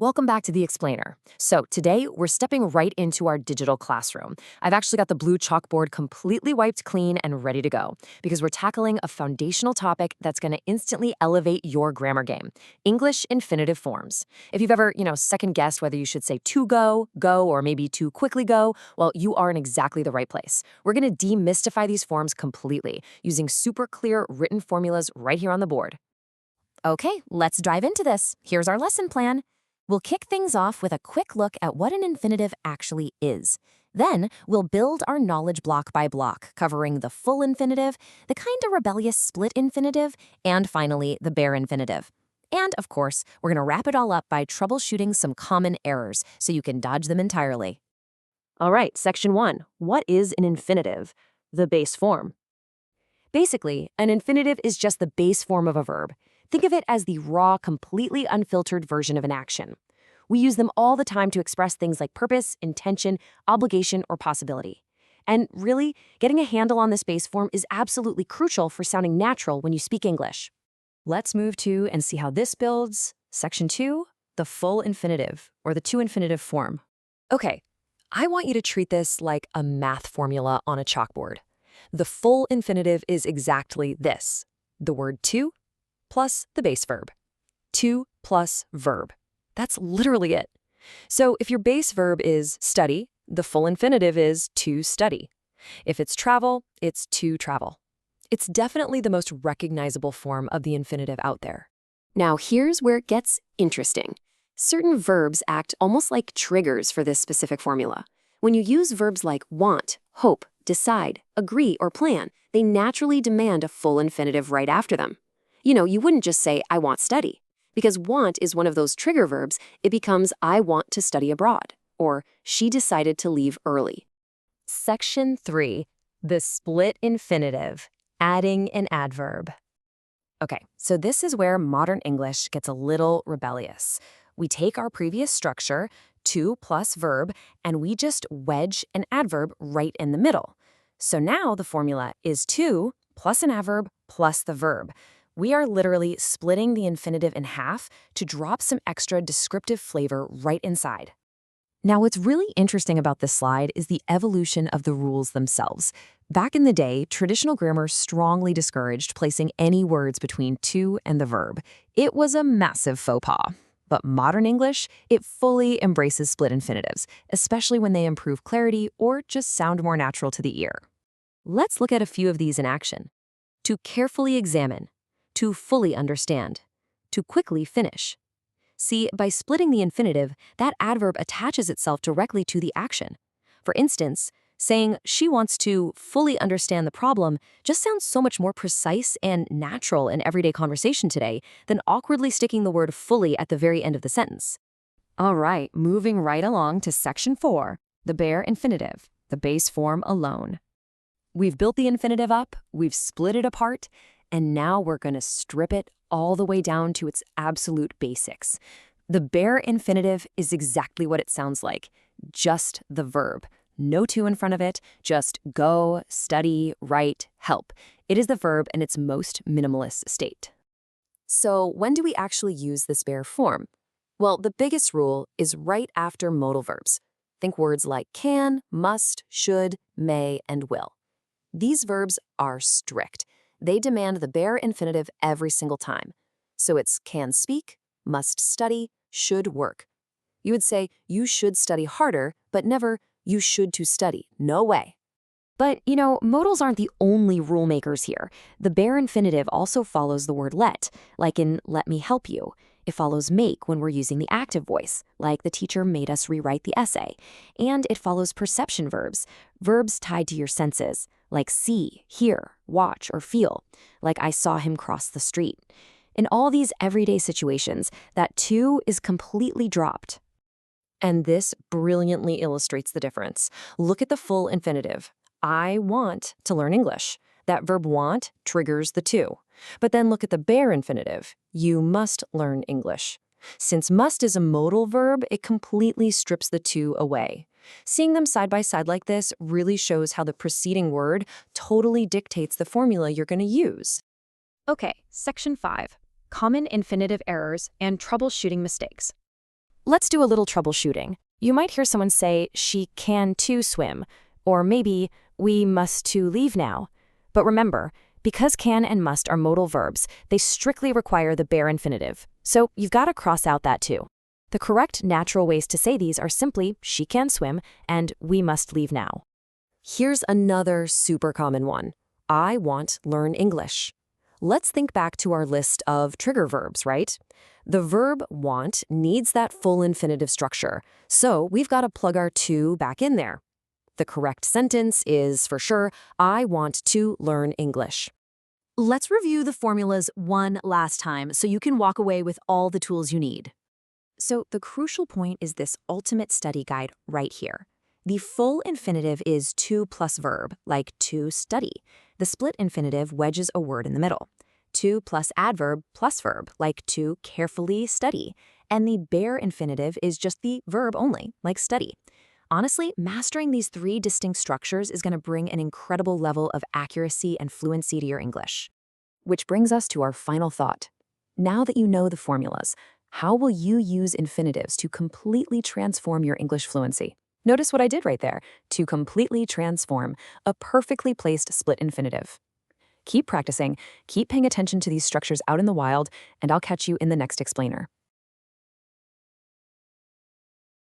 Welcome back to The Explainer. So today we're stepping right into our digital classroom. I've actually got the blue chalkboard completely wiped clean and ready to go because we're tackling a foundational topic that's going to instantly elevate your grammar game: English infinitive forms. If you've ever, second guessed whether you should say to go, go, or maybe to quickly go, well, you are in exactly the right place. We're going to demystify these forms completely using super clear written formulas right here on the board. Okay, let's dive into this. Here's our lesson plan. We'll kick things off with a quick look at what an infinitive actually is. Then, we'll build our knowledge block by block, covering the full infinitive, the kind of rebellious split infinitive, and finally, the bare infinitive. And, of course, we're going to wrap it all up by troubleshooting some common errors so you can dodge them entirely. All right, section 1. What is an infinitive? The base form. Basically, an infinitive is just the base form of a verb. Think of it as the raw, completely unfiltered version of an action. We use them all the time to express things like purpose, intention, obligation, or possibility. And really, getting a handle on this base form is absolutely crucial for sounding natural when you speak English. Let's move to and see how this builds. Section 2, the full infinitive, or the to-infinitive form. Okay, I want you to treat this like a math formula on a chalkboard. The full infinitive is exactly this: the word to plus the base verb. To plus verb. That's literally it. So if your base verb is study, the full infinitive is to study. If it's travel, it's to travel. It's definitely the most recognizable form of the infinitive out there. Now here's where it gets interesting. Certain verbs act almost like triggers for this specific formula. When you use verbs like want, hope, decide, agree, or plan, they naturally demand a full infinitive right after them. You wouldn't just say, I want study. Because want is one of those trigger verbs, it becomes, I want to study abroad, or she decided to leave early. Section 3, the split infinitive, adding an adverb. Okay, so this is where modern English gets a little rebellious. We take our previous structure, to plus verb, and we just wedge an adverb right in the middle. So now the formula is to plus an adverb plus the verb. We are literally splitting the infinitive in half to drop some extra descriptive flavor right inside. Now, what's really interesting about this slide is the evolution of the rules themselves. Back in the day, traditional grammar strongly discouraged placing any words between to and the verb. It was a massive faux pas. But modern English, it fully embraces split infinitives, especially when they improve clarity or just sound more natural to the ear. Let's look at a few of these in action. To carefully examine. To fully understand, to quickly finish. See, by splitting the infinitive, that adverb attaches itself directly to the action. For instance, saying she wants to fully understand the problem just sounds so much more precise and natural in everyday conversation today than awkwardly sticking the word fully at the very end of the sentence. All right, moving right along to section 4, the bare infinitive, the base form alone. We've built the infinitive up, we've split it apart, and now we're going to strip it all the way down to its absolute basics. The bare infinitive is exactly what it sounds like, just the verb. No to in front of it, just go, study, write, help. It is the verb in its most minimalist state. So when do we actually use this bare form? Well, the biggest rule is right after modal verbs. Think words like can, must, should, may, and will. These verbs are strict. They demand the bare infinitive every single time. So it's can speak, must study, should work. You would say, you should study harder, but never, you should to study. No way. But, modals aren't the only rule makers here. The bare infinitive also follows the word let, like in let me help you. It follows make when we're using the active voice, like the teacher made us rewrite the essay. And it follows perception verbs, verbs tied to your senses, like see, hear, watch, or feel, like I saw him cross the street. In all these everyday situations, that to is completely dropped. And this brilliantly illustrates the difference. Look at the full infinitive. I want to learn English. That verb want triggers the to. But then look at the bare infinitive. You must learn English. Since must is a modal verb, it completely strips the to away. Seeing them side by side like this really shows how the preceding word totally dictates the formula you're going to use. Okay, section 5, common infinitive errors and troubleshooting mistakes. Let's do a little troubleshooting. You might hear someone say, she can too swim, or maybe, we must to leave now. But remember, because can and must are modal verbs, they strictly require the bare infinitive. So you've got to cross out that too. The correct natural ways to say these are simply, she can swim, and we must leave now. Here's another super common one. I want learn English. Let's think back to our list of trigger verbs, right? The verb want needs that full infinitive structure, so we've got to plug our to back in there. The correct sentence is, for sure, I want to learn English. Let's review the formulas one last time so you can walk away with all the tools you need. So the crucial point is this ultimate study guide right here. The full infinitive is to plus verb, like to study. The split infinitive wedges a word in the middle. To plus adverb plus verb, like to carefully study. And the bare infinitive is just the verb only, like study. Honestly, mastering these three distinct structures is going to bring an incredible level of accuracy and fluency to your English. Which brings us to our final thought. Now that you know the formulas, how will you use infinitives to completely transform your English fluency? Notice what I did right there, to completely transform a perfectly placed split infinitive. Keep practicing, keep paying attention to these structures out in the wild, and I'll catch you in the next explainer.